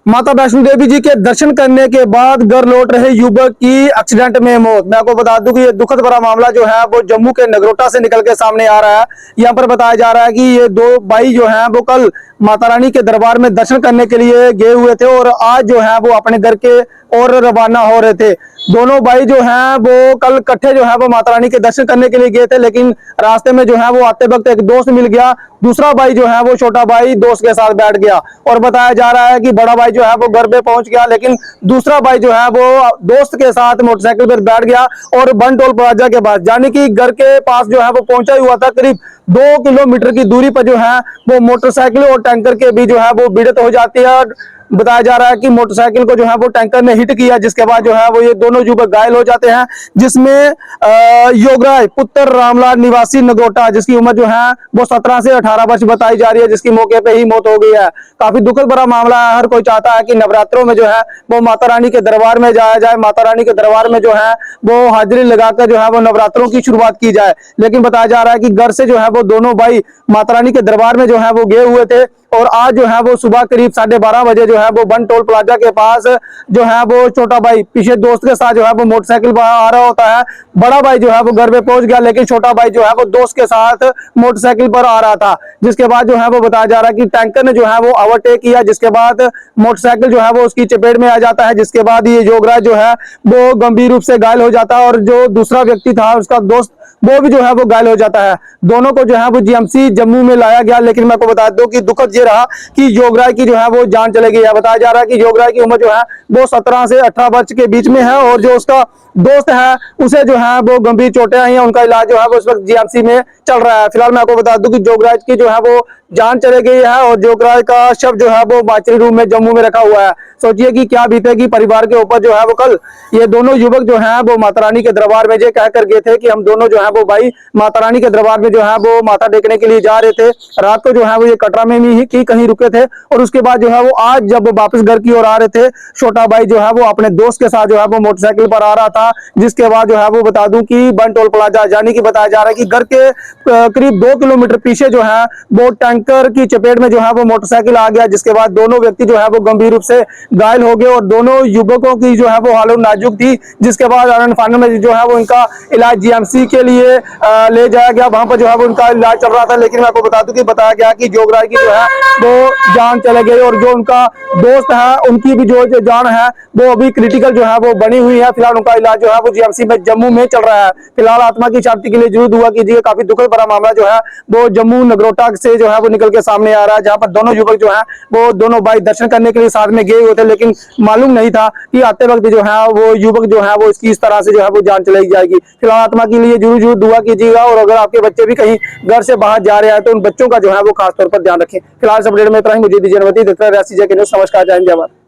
माता वैष्णो देवी जी के दर्शन करने के बाद घर लौट रहे युवक की एक्सीडेंट में मौत। मैं आपको बता दूं कि ये दुखद भरा मामला जो है वो जम्मू के नगरोटा से निकल के सामने आ रहा है। यहाँ पर बताया जा रहा है कि ये दो भाई जो हैं वो कल माता रानी के दरबार में दर्शन करने के लिए गए हुए थे और आज जो है वो अपने घर के और रवाना हो रहे थे। दोनों भाई जो हैं वो कल इकट्ठे जो है वो माता रानी के दर्शन करने के लिए गए थे, लेकिन रास्ते में जो है वो आते वक्त एक दोस्त मिल गया। दूसरा भाई जो है वो छोटा भाई दोस्त के साथ बैठ गया और बताया जा रहा है कि बड़ा भाई जो है वो घर पे पहुंच गया, लेकिन दूसरा भाई जो है वो दोस्त के साथ मोटरसाइकिल पर बैठ गया और बन टोल प्लाजा के पास, यानी कि घर के पास जो है वो पहुंचा हुआ था। करीब 2 किलोमीटर की दूरी पर जो है वो मोटरसाइकिल और टैंकर के बीच जो है वो भिड़ंत हो जाती है। बताया जा रहा है कि मोटरसाइकिल को जो है वो टैंकर ने हिट किया, जिसके बाद जो है वो ये दोनों युवक घायल हो जाते हैं, जिसमें योगराज पुत्र रामलाल निवासी नगरोटा, जिसकी उम्र जो है वो 17 से 18 वर्ष बताई जा रही है, जिसकी मौके पे ही मौत हो गई है। काफी दुखद भरा मामला है। हर कोई चाहता है कि नवरात्रों में जो है वो माता रानी के दरबार में जाया जाए, माता रानी के दरबार में जो है वो हाजिरी लगाकर जो है वो नवरात्रों की शुरुआत की जाए। लेकिन बताया जा रहा है कि घर से जो है वो दोनों भाई माता रानी के दरबार में जो है वो गए हुए थे और आज जो है वो सुबह करीब 12:30 बजे जो है वो बन टोल प्लाजा के पास जो है वो छोटा भाई पीछे दोस्त के साथ जो है वो मोटरसाइकिल पर आ रहा होता है। बड़ा भाई जो है वो घर पे पहुंच गया, लेकिन छोटा भाई जो है वो दोस्त के साथ मोटरसाइकिल पर आ रहा था। जिसके बाद जो है वो बताया जा रहा है कि टैंकर ने जो है वो ओवरटेक किया, जिसके बाद मोटरसाइकिल जो है वो उसकी चपेट में आ जाता है। जिसके बाद ये योगराज जो है वो गंभीर रूप से घायल हो जाता है और जो दूसरा व्यक्ति था उसका दोस्त वो भी जो है वो घायल हो जाता है। दोनों को जो है वो जीएमसी जम्मू में लाया गया, लेकिन मैं आपको बता दूं कि दुखद ये रहा कि योगराज की जो है वो जान चली गई है। बताया जा रहा है कि योगराज की उम्र जो है वो 17 से 18 वर्ष के बीच में है और जो उसका दोस्त है उसे जो है वो गंभीर चोटें आई हैं। उनका इलाज जो है वो इस वक्त जीएमसी में चल रहा है। फिलहाल मैं आपको बता दूं कि योगराज की जो है वो जान चली गई है और योगराज का शव जो है वो माचरी रूम में जम्मू में रखा हुआ है। सोचिए कि क्या बीतेगी परिवार के ऊपर। जो है वो कल ये दोनों युवक जो है वो माता रानी के दरबार में ये कह कर गए थे कि हम दोनों जो है वो भाई माता रानी के दरबार में जो है वो माथा टेकने के लिए जा रहे थे। रात को जो है वो ये कटरा में ही कहीं रुके थे और उसके बाद जो है वो आज जब वापस घर की ओर आ रहे थे, छोटा भाई जो है वो अपने दोस्त के साथ जो है वो मोटरसाइकिल पर आ रहा था। जिसके बाद जो है वो बता दूं कि बन टोल प्लाजा, यानी कि बताया जा रहा है कि घर के करीब 2 किलोमीटर पीछे जो है वो टैंकर की चपेट में जो है वो मोटरसाइकिल आ गया। जिसके बाद दोनों व्यक्ति जो है वो गंभीर रूप से घायल हो गए और दोनों युवकों की जो है वो हालत नाजुक थी। जिसके बाद आनंद फानन में जो है वो इनका इलाज जीएमसी के लिए ले जाया गया, वहां पर जो है वो उनका इलाज चल रहा था। लेकिन मैं आपको बता दूं कि बताया गया कि योगराज की जो है वो जान चले गई और जो उनका दोस्त है उनकी भी जो जान है वो अभी क्रिटिकल जो है वो बनी हुई है। फिलहाल उनका इलाज जो है वो जीएमसी में जम्मू में चल रहा है। फिलहाल आत्मा की शांति के लिए जरूर दुआ कीजिए। काफी दुखद भरा मामला जो है वो जम्मू नगरोटा से जो है वो निकल के सामने आ रहा है, जहां पर दोनों युवक जो है वो दोनों भाई दर्शन करने के लिए साथ में गए हुए थे, लेकिन मालूम नहीं था कि आते वक्त जो है वो युवक जो है वो इसकी इस तरह से जो है वो जान चली जाएगी। फिलहाल आत्मा के लिए जरूर जरूर दुआ कीजिएगा और अगर आपके बच्चे भी कहीं घर से बाहर जा रहे हैं तो उन बच्चों का जो है वो खासतौर पर ध्यान रखें। फिलहाल इस अपडेट में इतना ही। मुझे दीजिए अनुमति। देखते रहिए रियासी जय के न्यूज़। नमस्कार, जय हिंद, जय भारत।